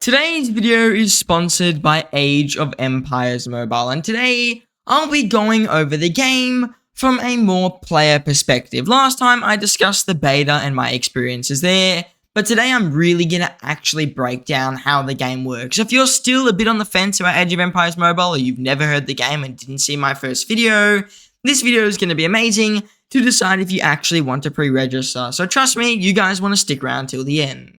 Today's video is sponsored by Age of Empires Mobile, and today I'll be going over the game from a more player perspective. Last time I discussed the beta and my experiences there, but today I'm really gonna actually break down how the game works. If you're still a bit on the fence about Age of Empires Mobile, or you've never heard the game and didn't see my first video, this video is gonna be amazing to decide if you actually want to pre-register. So trust me, you guys want to stick around till the end.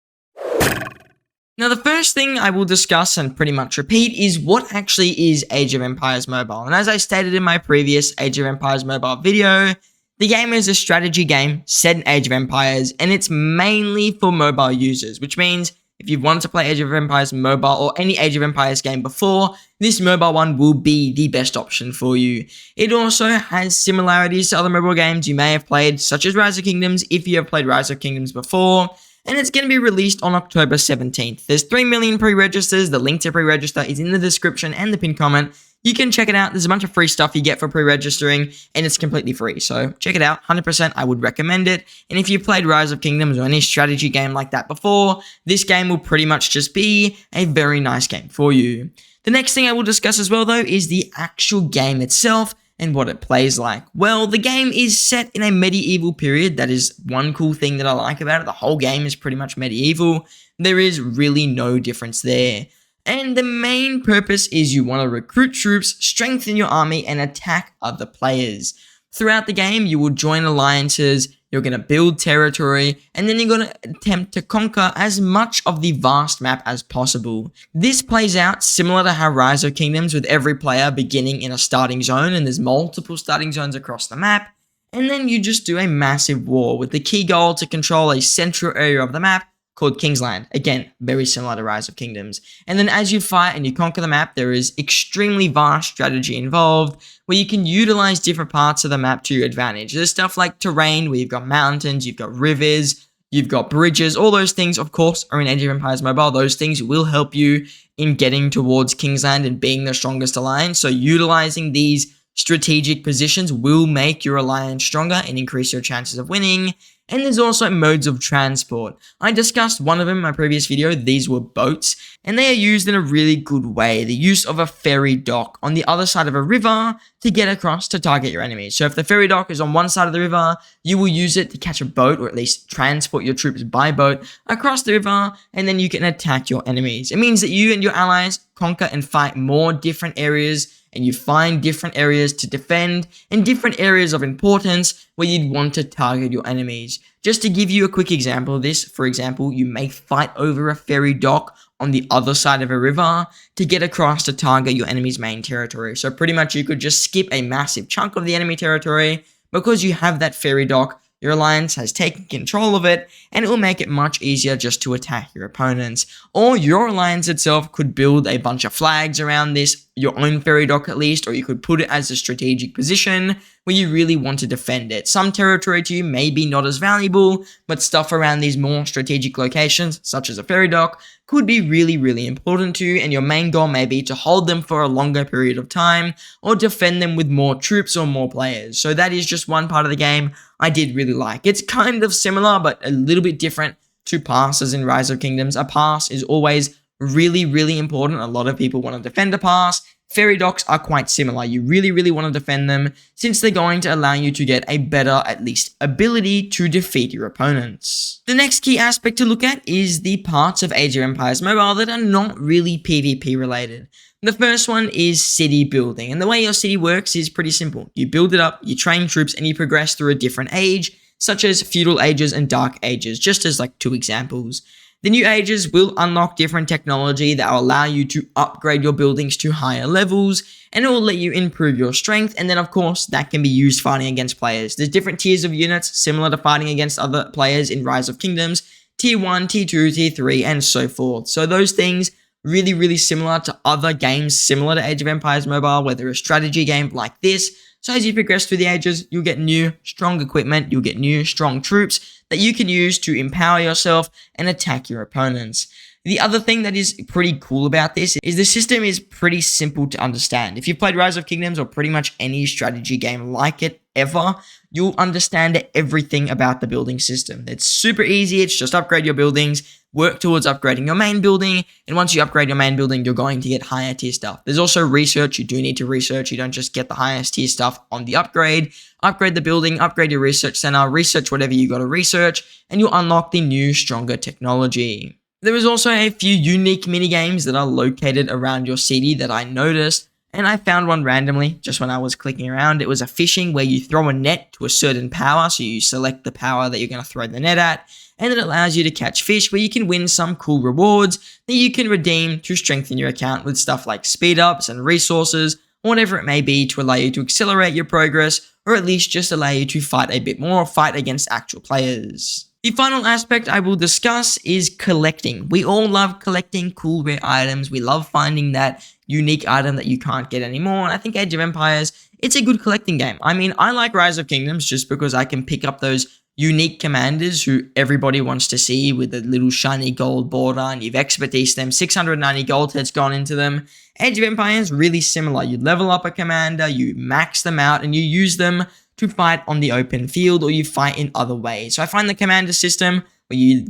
Now, the first thing I will discuss and pretty much repeat is what actually is Age of Empires Mobile. And as I stated in my previous Age of Empires Mobile video, the game is a strategy game set in Age of Empires, and it's mainly for mobile users, which means if you've wanted to play Age of Empires Mobile or any Age of Empires game before, this mobile one will be the best option for you. It also has similarities to other mobile games you may have played, such as Rise of Kingdoms, if you have played Rise of Kingdoms before, and it's going to be released on October 17th. There's 3 million pre-registers. The link to pre-register is in the description and the pinned comment. You can check it out. There's a bunch of free stuff you get for pre-registering, and it's completely free. So check it out. 100% I would recommend it. And if you've played Rise of Kingdoms or any strategy game like that before, this game will pretty much just be a very nice game for you. The next thing I will discuss as well, though, is the actual game itself and what it plays like. Well, the game is set in a medieval period. That is one cool thing that I like about it. The whole game is pretty much medieval. There is really no difference there. And the main purpose is you want to recruit troops, strengthen your army, and attack other players. Throughout the game, you will join alliances, you're going to build territory, and then you're going to attempt to conquer as much of the vast map as possible. This plays out similar to how Rise of Kingdoms, with every player beginning in a starting zone, and there's multiple starting zones across the map, and then you just do a massive war with the key goal to control a central area of the map called Kingsland. Again, very similar to Rise of Kingdoms. And then as you fight and you conquer the map, there is extremely vast strategy involved where you can utilize different parts of the map to your advantage. There's stuff like terrain where you've got mountains, you've got rivers, you've got bridges. All those things, of course, are in Age of Empires Mobile. Those things will help you in getting towards Kingsland and being the strongest alliance. So utilizing these strategic positions will make your alliance stronger and increase your chances of winning. And there's also modes of transport. I discussed one of them in my previous video. These were boats, and they are used in a really good way. The use of a ferry dock on the other side of a river to get across to target your enemies. So if the ferry dock is on one side of the river, you will use it to catch a boat, or at least transport your troops by boat across the river, and then you can attack your enemies. It means that you and your allies conquer and fight more different areas, and you find different areas to defend and different areas of importance where you'd want to target your enemies. Just to give you a quick example of this, for example, you may fight over a ferry dock on the other side of a river to get across to target your enemy's main territory. So pretty much you could just skip a massive chunk of the enemy territory because you have that ferry dock. Your alliance has taken control of it, and it will make it much easier just to attack your opponents. Or your alliance itself could build a bunch of flags around this, your own ferry dock at least, or you could put it as a strategic position where you really want to defend it. Some territory to you may be not as valuable, but stuff around these more strategic locations, such as a ferry dock, could be really, really important to you, and your main goal may be to hold them for a longer period of time, or defend them with more troops or more players. So that is just one part of the game I did really like. It's kind of similar, but a little bit different to passes in Rise of Kingdoms. A pass is always really, really important. A lot of people want to defend a pass. Ferry docks are quite similar. You really, really want to defend them since they're going to allow you to get a better, at least, ability to defeat your opponents. The next key aspect to look at is the parts of Age of Empires Mobile that are not really PvP related. The first one is city building, and the way your city works is pretty simple. You build it up, you train troops, and you progress through a different age, such as feudal ages and dark ages, just as like 2 examples. The new ages will unlock different technology that will allow you to upgrade your buildings to higher levels, and it will let you improve your strength, and then of course that can be used fighting against players. There's different tiers of units similar to fighting against other players in Rise of Kingdoms, tier 1, tier 2, tier 3, and so forth. So those things really, really similar to other games similar to Age of Empires Mobile, where they're a strategy game like this. So as you progress through the ages, you'll get new, strong equipment, you'll get new, strong troops that you can use to empower yourself and attack your opponents. The other thing that is pretty cool about this is the system is pretty simple to understand. If you've played Rise of Kingdoms or pretty much any strategy game like it ever, you'll understand everything about the building system. It's super easy. It's just upgrade your buildings. work towards upgrading your main building, and once you upgrade your main building, you're going to get higher tier stuff. There's also research. You do need to research. You don't just get the highest tier stuff on the upgrade. Upgrade the building, upgrade your research center, research whatever you got to research, and you'll unlock the new, stronger technology. There is also a few unique minigames that are located around your city that I noticed, and I found one randomly just when I was clicking around. It was a fishing where you throw a net to a certain power, so you select the power that you're going to throw the net at, and it allows you to catch fish where you can win some cool rewards that you can redeem to strengthen your account with stuff like speed ups and resources, or whatever it may be, to allow you to accelerate your progress, or at least just allow you to fight a bit more, fight against actual players. The final aspect I will discuss is collecting. We all love collecting cool rare items. We love finding that unique item that you can't get anymore. And I think Age of Empires, it's a good collecting game. I mean, I like Rise of Kingdoms just because I can pick up those unique commanders who everybody wants to see with a little shiny gold border, and you've expertise them. 690 gold has gone into them. Age of Empires, really similar. You level up a commander, you max them out, and you use them to fight on the open field, or you fight in other ways. So I find the commander system where you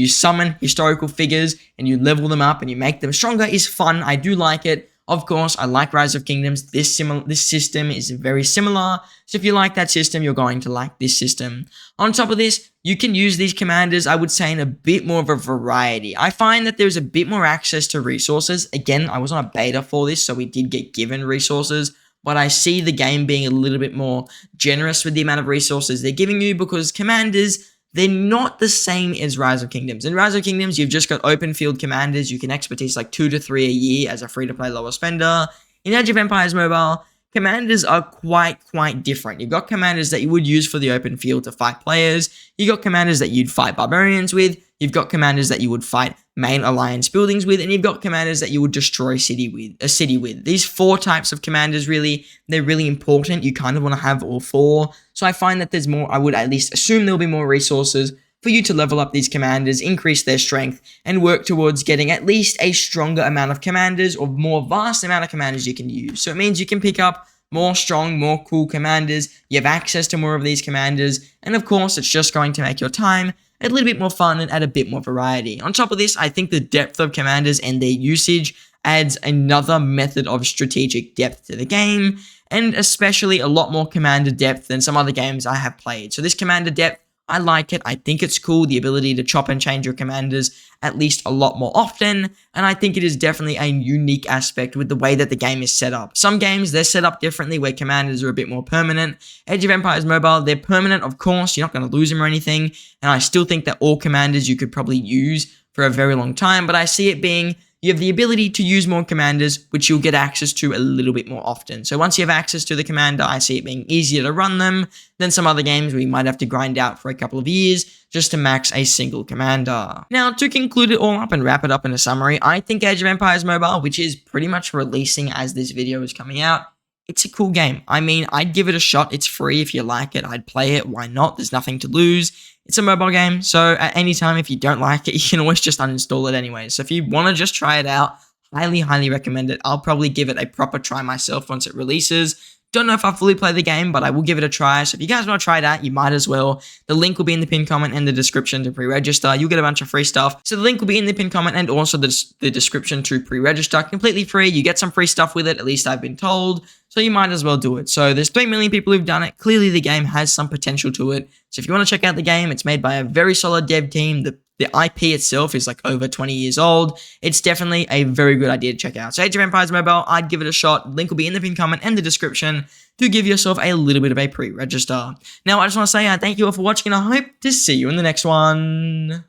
summon historical figures and you level them up and you make them stronger is fun. I do like it. Of course, I like Rise of Kingdoms. This system is very similar. So if you like that system, you're going to like this system. On top of this, you can use these commanders, I would say, in a bit more of a variety. I find that there's a bit more access to resources. Again, I was on a beta for this, so we did get given resources. But I see the game being a little bit more generous with the amount of resources they're giving you, because commanders, they're not the same as Rise of Kingdoms. In Rise of Kingdoms, you've just got open field commanders. You can expertise like 2 to 3 a year as a free-to-play lower spender. In Age of Empires Mobile, commanders are quite different. You've got commanders that you would use for the open field to fight players. You've got commanders that you'd fight barbarians with. You've got commanders that you would fight main alliance buildings with, and you've got commanders that you would destroy a city with. These 4 types of commanders, really, they're really important. You kind of want to have all 4. So I find that there's more, I would at least assume there'll be more resources for you to level up these commanders, increase their strength, and work towards getting at least a stronger amount of commanders, or more vast amount of commanders you can use. So it means you can pick up more strong, more cool commanders. You have access to more of these commanders, and of course, it's just going to make your time a little bit more fun and add a bit more variety. On top of this, I think the depth of commanders and their usage adds another method of strategic depth to the game, and especially a lot more commander depth than some other games I have played. So this commander depth, I like it. I think it's cool, the ability to chop and change your commanders at least a lot more often, and I think it is definitely a unique aspect with the way that the game is set up. Some games, they're set up differently where commanders are a bit more permanent. Age of Empires Mobile, they're permanent, of course, you're not going to lose them or anything, and I still think that all commanders you could probably use for a very long time, but I see it being, you have the ability to use more commanders, which you'll get access to a little bit more often. So once you have access to the commander, I see it being easier to run them than some other games where you might have to grind out for a couple of years just to max a single commander. Now, to conclude it all up and wrap it up in a summary, I think Age of Empires Mobile, which is pretty much releasing as this video is coming out, it's a cool game. I mean, I'd give it a shot. It's free. If you like it, I'd play it. Why not? There's nothing to lose. It's a mobile game, so at any time, if you don't like it, you can always just uninstall it anyway. So if you want to just try it out, highly recommend it. I'll probably give it a proper try myself once it releases. Don't know if I'll fully play the game, but I will give it a try. So if you guys want to try it out, you might as well. The link will be in the pinned comment and the description to pre-register. You'll get a bunch of free stuff. So the link will be in the pinned comment and also the description to pre-register. Completely free. You get some free stuff with it, at least I've been told. So you might as well do it. So there's 3 million people who've done it. Clearly the game has some potential to it. So if you want to check out the game, it's made by a very solid dev team. The IP itself is like over 20 years old. It's definitely a very good idea to check out. So Age of Empires Mobile, I'd give it a shot. Link will be in the pinned comment and the description to give yourself a little bit of a pre-register. Now, I just want to say thank you all for watching, and I hope to see you in the next one.